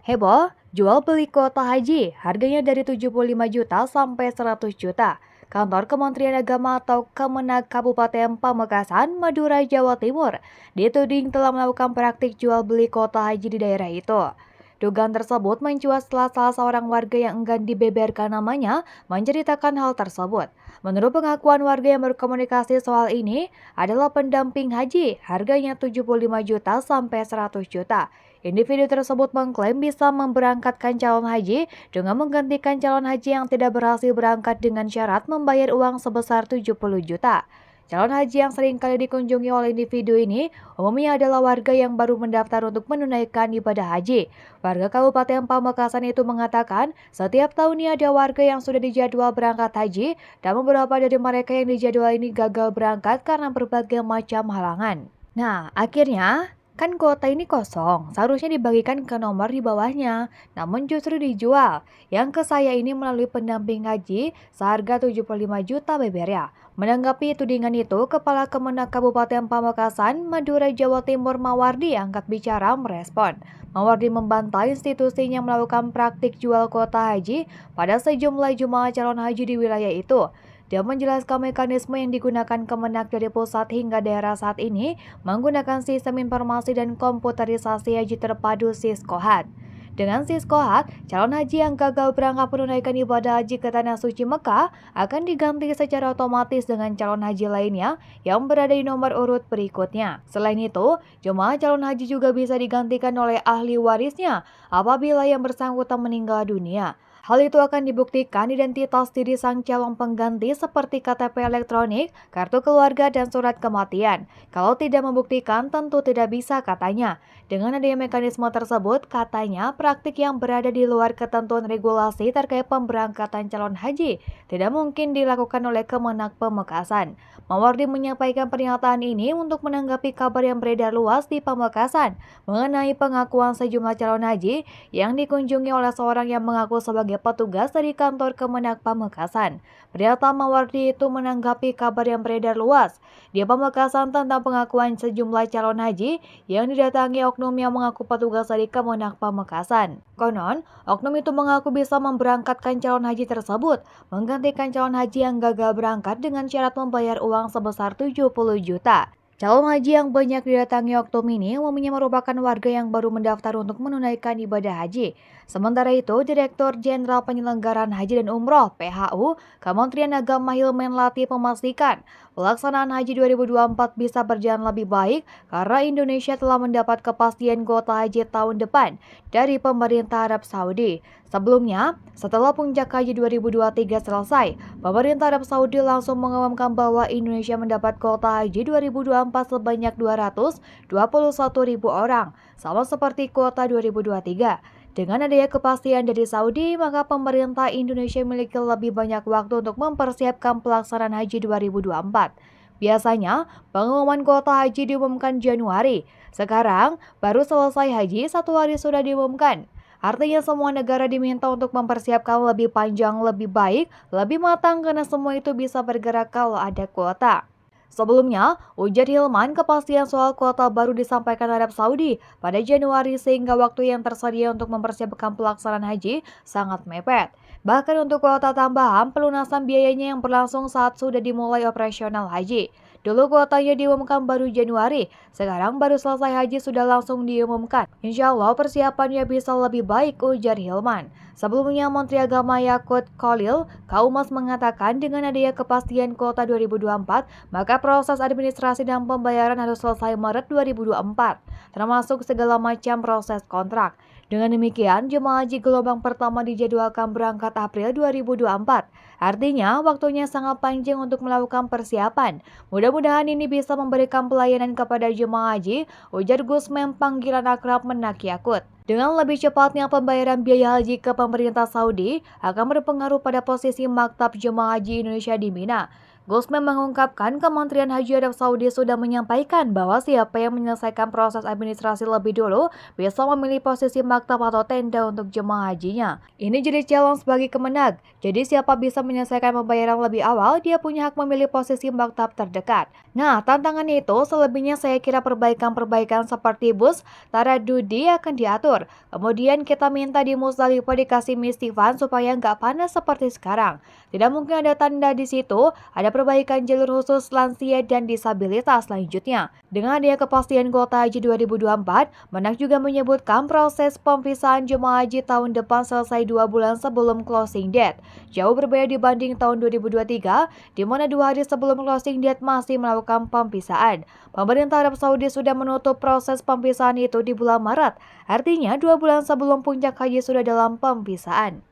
Heboh, jual beli kuota haji, harganya dari 75 juta sampai 100 juta. Kantor Kementerian Agama atau Kemenak Kabupaten Pamekasan, Madura, Jawa Timur, dituding telah melakukan praktik jual beli kuota haji di daerah itu. Dugaan tersebut mencuat setelah salah seorang warga yang enggan dibeberkan namanya menceritakan hal tersebut. Menurut pengakuan warga yang berkomunikasi soal ini, adalah pendamping haji, harganya 75 juta sampai 100 juta. Individu tersebut mengklaim bisa memberangkatkan calon haji dengan menggantikan calon haji yang tidak berhasil berangkat dengan syarat membayar uang sebesar 70 juta. Calon haji yang sering kali dikunjungi oleh individu ini umumnya adalah warga yang baru mendaftar untuk menunaikan ibadah haji. Warga Kabupaten Pamekasan itu mengatakan setiap tahunnya ada warga yang sudah dijadwal berangkat haji dan beberapa dari mereka yang dijadwal ini gagal berangkat karena berbagai macam halangan. Nah, akhirnya kan kuota ini kosong, seharusnya dibagikan ke nomor di bawahnya, namun justru dijual. Yang ke saya ini melalui pendamping haji seharga 75 juta bebernya. Menanggapi tudingan itu, Kepala Kemenak Kabupaten Pamekasan, Madura, Jawa Timur Mawardi angkat bicara merespon. Mawardi membantah institusinya melakukan praktik jual kuota haji pada sejumlah jemaah calon haji di wilayah itu. Dia menjelaskan mekanisme yang digunakan Kemenak dari pusat hingga daerah saat ini menggunakan sistem informasi dan komputerisasi haji terpadu Siskohat. Dengan Siskohat, calon haji yang gagal berangkat menunaikan ibadah haji ke Tanah Suci Mekah akan diganti secara otomatis dengan calon haji lainnya yang berada di nomor urut berikutnya. Selain itu, jemaah calon haji juga bisa digantikan oleh ahli warisnya apabila yang bersangkutan meninggal dunia. Hal itu akan dibuktikan identitas diri sang calon pengganti seperti KTP elektronik, kartu keluarga, dan surat kematian. Kalau tidak membuktikan, tentu tidak bisa, katanya. Dengan adanya mekanisme tersebut, katanya praktik yang berada di luar ketentuan regulasi terkait pemberangkatan calon haji tidak mungkin dilakukan oleh Kemenak Pamekasan. Mawardi menyampaikan pernyataan ini untuk menanggapi kabar yang beredar luas di Pamekasan mengenai pengakuan sejumlah calon haji yang dikunjungi oleh seorang yang mengaku sebagai petugas dari kantor Kemenak Pamekasan. Pernyataan Mawardi itu menanggapi kabar yang beredar luas di Pamekasan tentang pengakuan sejumlah calon haji yang didatangi oknum yang mengaku petugas dari Kemenak Pamekasan. Konon, oknum itu mengaku bisa memberangkatkan calon haji tersebut, menggantikan calon haji yang gagal berangkat dengan syarat membayar uang sebesar 70 juta. Calon haji yang banyak didatangi oknum ini umumnya merupakan warga yang baru mendaftar untuk menunaikan ibadah haji. Sementara itu, Direktur Jenderal Penyelenggaraan Haji dan Umroh (PHU) Kementerian Agama Hilman Latif memastikan pelaksanaan haji 2024 bisa berjalan lebih baik karena Indonesia telah mendapat kepastian kuota haji tahun depan dari pemerintah Arab Saudi. Sebelumnya, setelah puncak haji 2023 selesai, pemerintah Arab Saudi langsung mengumumkan bahwa Indonesia mendapat kuota haji 2024 sebanyak 221.000 orang, sama seperti kuota 2023. Dengan adanya kepastian dari Saudi, maka pemerintah Indonesia memiliki lebih banyak waktu untuk mempersiapkan pelaksanaan haji 2024. Biasanya, pengumuman kuota haji diumumkan Januari. Sekarang, baru selesai haji, 1 hari sudah diumumkan. Artinya semua negara diminta untuk mempersiapkan lebih panjang, lebih baik, lebih matang karena semua itu bisa bergerak kalau ada kuota. Sebelumnya, ujar Hilman, kepastian soal kuota baru disampaikan Arab Saudi pada Januari sehingga waktu yang tersedia untuk mempersiapkan pelaksanaan haji sangat mepet. Bahkan untuk kuota tambahan, pelunasan biayanya yang berlangsung saat sudah dimulai operasional haji. Dulu kuotanya diumumkan baru Januari, sekarang baru selesai haji sudah langsung diumumkan. Insya Allah persiapannya bisa lebih baik, ujar Hilman. Sebelumnya Menteri Agama Yakut Khalil Kaumas mengatakan dengan adanya kepastian kuota 2024, maka proses administrasi dan pembayaran harus selesai Maret 2024, termasuk segala macam proses kontrak. Dengan demikian, jemaah haji gelombang pertama dijadwalkan berangkat April 2024. Artinya, waktunya sangat panjang untuk melakukan persiapan. Mudah-mudahan ini bisa memberikan pelayanan kepada jemaah haji, ujar Gusmem panggilan akrab Menak Yakut. Dengan lebih cepatnya pembayaran biaya haji ke pemerintah Saudi akan berpengaruh pada posisi maktab jemaah haji Indonesia di Mina. Gusman mengungkapkan Kementerian Haji Arab Saudi sudah menyampaikan bahwa siapa yang menyelesaikan proses administrasi lebih dulu bisa memilih posisi maktab atau tenda untuk jemaah hajinya. Ini jadi challenge bagi Kemenag. Jadi siapa bisa menyelesaikan pembayaran lebih awal, dia punya hak memilih posisi maktab terdekat. Nah, tantangan itu selebihnya saya kira perbaikan-perbaikan seperti bus, taradudi akan diatur. Kemudian kita minta di Musdalifah dikasih mistifan supaya nggak panas seperti sekarang. Tidak mungkin ada tanda di situ, ada perbaikan jalur khusus lansia dan disabilitas selanjutnya. Dengan adanya kepastian kuota haji 2024, Menak juga menyebutkan proses pempisahan jemaah haji tahun depan selesai 2 bulan sebelum closing date. Jauh berbeda dibanding tahun 2023, di mana 2 hari sebelum closing date masih melakukan pempisahan. Pemerintah Arab Saudi sudah menutup proses pempisahan itu di bulan Maret. Artinya 2 bulan sebelum puncak haji sudah dalam pempisahan.